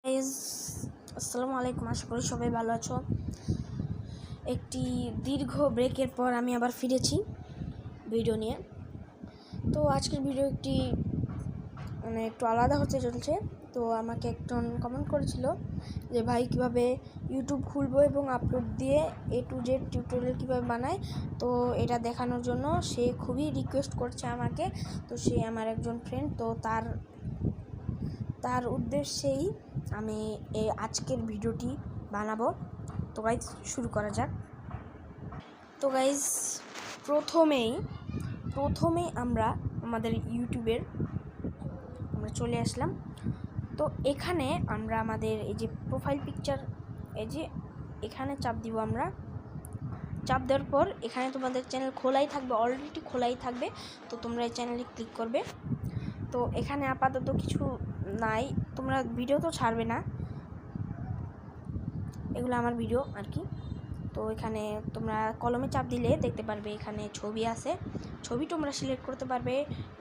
Guys আসসালামু আলাইকুম, আশা করি সবাই ভালো আছো। একটি দীর্ঘ ব্রেকের পর আমি আবার ফিরেছি ভিডিও নিয়ে। তো আজকের ভিডিও একটু আলাদা হতে চলছে। তো আমাকে একজন কমেন্ট করেছিল যে ভাই কীভাবে ইউটিউব খুলবো এবং আপলোড দিয়ে A to Z টিউটোরিয়াল কীভাবে বানায়, তো এটা দেখানোর জন্য সে খুবই রিকোয়েস্ট করছে আমাকে। তো সে আমার একজন ফ্রেন্ড, তো তার উদ্দেশ্যেই আমি এই আজকের ভিডিওটি বানাবো। তো গাইজ শুরু করা যাক। তো গাইজ প্রথমেই আমরা আমাদের ইউটিউবের আমরা চলে আসলাম। তো এখানে আমরা আমাদের এই যে প্রোফাইল পিকচার, এই যে এখানে চাপ দিব। আমরা চাপ দেওয়ার পর এখানে তোমাদের চ্যানেল খোলাই থাকবে, অলরেডি খোলাই থাকবে। তো তোমরা এই চ্যানেলে ক্লিক করবে। তো এখানে আপাতত কিছু নাই, তোমরা ভিডিও তো ছাড়বে না, এগুলো আমার ভিডিও আর কি। তো এখানে তোমরা কলমে চাপ দিলে দেখতে পারবে এখানে ছবি আছে, ছবি তোমরা সিলেক্ট করতে পারবে।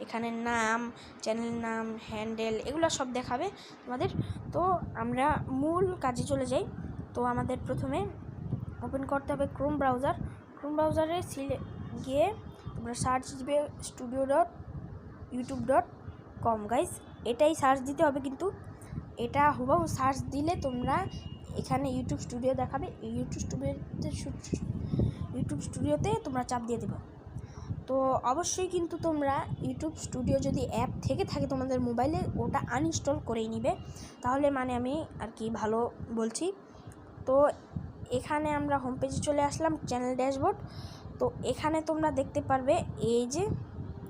এখানে নাম, চ্যানেল নাম, হ্যান্ডেল, এগুলো সব দেখাবে তোমাদের। তো আমরা মূল কাজে চলে যাই। তো আমাদের প্রথমে ওপেন করতে হবে ক্রোম ব্রাউজারে গিয়ে তোমরা সার্চ দিবে studio.youtube.com। গাইজ এটাই সার্চ দিতে হবে, কিন্তু এটা হুবহু সার্চ দিলে তোমরা এখানে ইউটিউব স্টুডিও দেখাবে। ইউটিউব স্টুডিওতে তোমরা চাপ দিয়ে দেবে। তো অবশ্যই কিন্তু তোমরা ইউটিউব স্টুডিও যদি অ্যাপ থেকে থাকে তোমাদের মোবাইলে, ওটা আনইনস্টল করেই নিবে, তাহলে মানে আমি আর কি ভালো বলছি। তো এখানে আমরা হোম পেজে চলে আসলাম, চ্যানেল ড্যাশবোর্ড। তো এখানে তোমরা দেখতে পারবে এই যে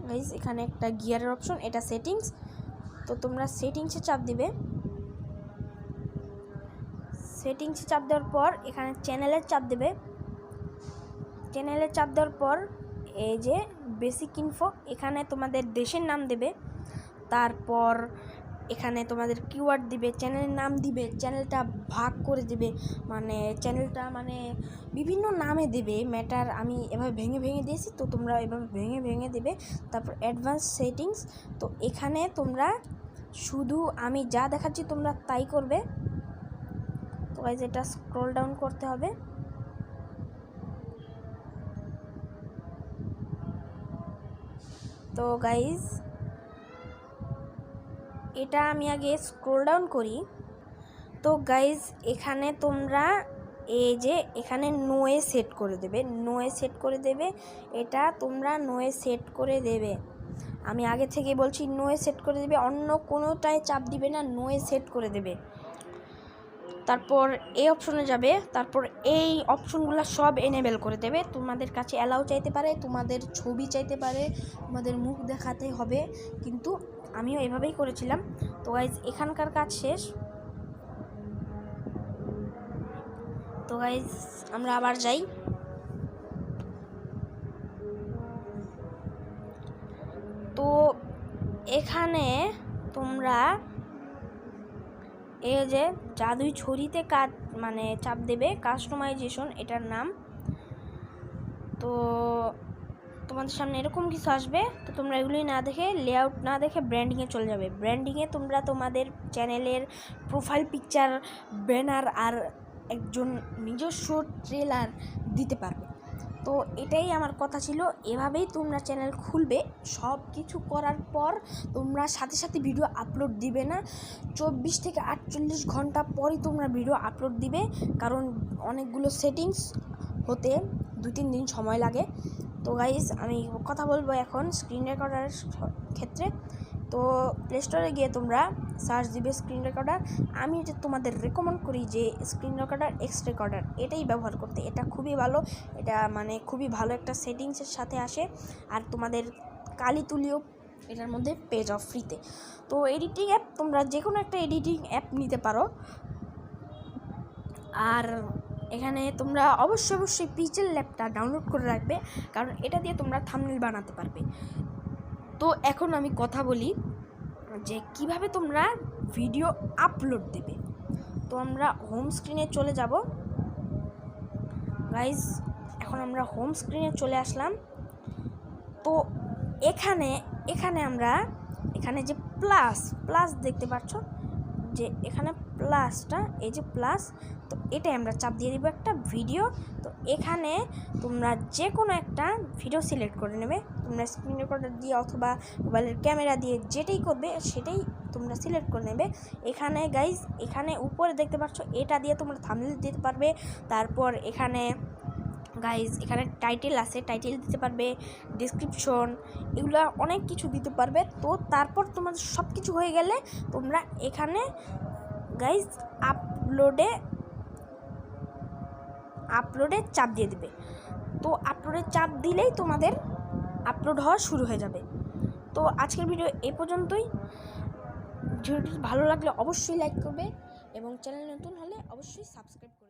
গাইজ এখানে একটা গিয়ারের অপশন, এটা সেটিংস। তো তোমরা সেটিংসে চাপ দিবে। সেটিংসে চাপ দেওয়ার পর এখানে চ্যানেলের চাপ দেবে। চ্যানেলে চাপ দেওয়ার পর এই যে বেসিক ইনফো, এখানে তোমাদের দেশের নাম দেবে। তারপর এখানে তোমাদের কিওয়ার্ড দিবে, চ্যানেলের নাম দিবে, চ্যানেলটা ভাগ করে দেবে, মানে চ্যানেলটা মানে বিভিন্ন নামে দেবে ম্যাটার। আমি এভাবে ভেঙে দিয়েছি, তো তোমরা এভাবে ভেঙে দেবে। তারপর অ্যাডভান্স সেটিংস। তো এখানে তোমরা শুধু আমি যা দেখাচ্ছি তোমরা তাই করবে। তো গাইজ এটা স্ক্রল ডাউন করতে হবে। তো গাইজ এটা আমি আগে স্ক্রল ডাউন করি। তো গাইজ এখানে তোমরা এই যে এখানে নোয়ে সেট করে দেবে, এটা তোমরা নোয়ে সেট করে দেবে। আমি আগে থেকে বলছি নোয়ে সেট করে দেবে, অন্য কোনোটায় চাপ দিবে না, নোয়ে সেট করে দেবে। তারপর এই অপশনে যাবে, তারপর এই অপশনগুলো সব এনেবেল করে দেবে। তোমাদের কাছে অ্যালাউ চাইতে পারে, তোমাদের ছবি চাইতে পারে, তোমাদের মুখ দেখাতে হবে, কিন্তু আমিও এভাবেই করেছিলাম। তো গাইজ এখানকার কাজ শেষ। তো গাইজ আমরা আবার যাই। তো এখানে তোমরা এই যে জাদুই ছড়িতে কাজ মানে চাপ দেবে, কাস্টমাইজেশন এটার নাম। তো তোমাদের সামনে এরকম কিছু আসবে। তো তোমরা এগুলি না দেখে, লেআউট না দেখে ব্র্যান্ডিংয়ে চলে যাবে। ব্র্যান্ডিংয়ে তোমরা তোমাদের চ্যানেলের প্রোফাইল পিকচার, ব্যানার আর একজন নিজস্ব ট্রেলার দিতে পারবে। তো এটাই আমার কথা ছিল, এভাবেই তোমরা চ্যানেল খুলবে। সব কিছু করার পর তোমরা সাথে সাথে ভিডিও আপলোড দিবে না, 24 থেকে 48 ঘন্টা পরই তোমরা ভিডিও আপলোড দিবে, কারণ অনেকগুলো সেটিংস হতে 2-3 দিন সময় লাগে। তো গাইজ আমি কথা বলবো এখন স্ক্রিন রেকর্ডারের ক্ষেত্রে। তো প্লে স্টোরে গিয়ে তোমরা সার্চ দিবে স্ক্রিন রেকর্ডার। আমি যে তোমাদের রেকমেন্ড করি যে স্ক্রিন রেকর্ডার এক্স রেকর্ডার, এটাই ব্যবহার করতে। এটা খুবই ভালো, এটা মানে খুবই ভালো একটা সেটিংসের সাথে আসে, আর তোমাদের কালি তুলিও এটার মধ্যে পেজ অফ ফ্রিতে। তো এডিটিং অ্যাপ তোমরা যে কোনো একটা এডিটিং অ্যাপ নিতে পারো। আর এখানে তোমরা অবশ্যই পিক্সেল ল্যাবটা ডাউনলোড করে রাখবে, কারণ এটা দিয়ে তোমরা থাম্বনেল বানাতে পারবে। তো এখন আমি কথা বলি যে কিভাবে তোমরা ভিডিও আপলোড দেবে। তো আমরা হোম স্ক্রিনে চলে যাব গাইজ। এখন আমরা হোম স্ক্রিনে চলে আসলাম। তো এখানে আমরা এখানে যে প্লাস দেখতে পাচ্ছ, যে এখানে প্লাসটা, এই যে প্লাস, তো এটাই আমরা চাপ দিয়ে দিব একটা ভিডিও। তো এখানে তোমরা যে কোনো একটা ভিডিও সিলেক্ট করে নেবে, তোমরা স্ক্রিন রেকর্ডার দিয়ে অথবা মোবাইলের ক্যামেরা দিয়ে যেটাই করবে সেটাই তোমরা সিলেক্ট করে নেবে। এখানে গাইজ এখানে উপরে দেখতে পাচ্ছ, এটা দিয়ে তোমরা থাম্বনেল দিতে পারবে। তারপর এখানে গাইজ এখানে টাইটেল আছে, টাইটেল দিতে পারবে, ডিসক্রিপশন, এগুলো অনেক কিছু দিতে পারবে। তো তারপর তোমাদের সব কিছু হয়ে গেলে তোমরা এখানে গাইজ আপলোডে চাপ দিয়ে দেবে। তো আপলোডে চাপ দিলেই তোমাদের আপলোড হওয়া শুরু হয়ে যাবে। তো আজকের ভিডিও এই পর্যন্তই। ভিডিওটি ভালো লাগলে অবশ্যই লাইক করবে এবং চ্যানেল নতুন হলে অবশ্যই সাবস্ক্রাইব করবে।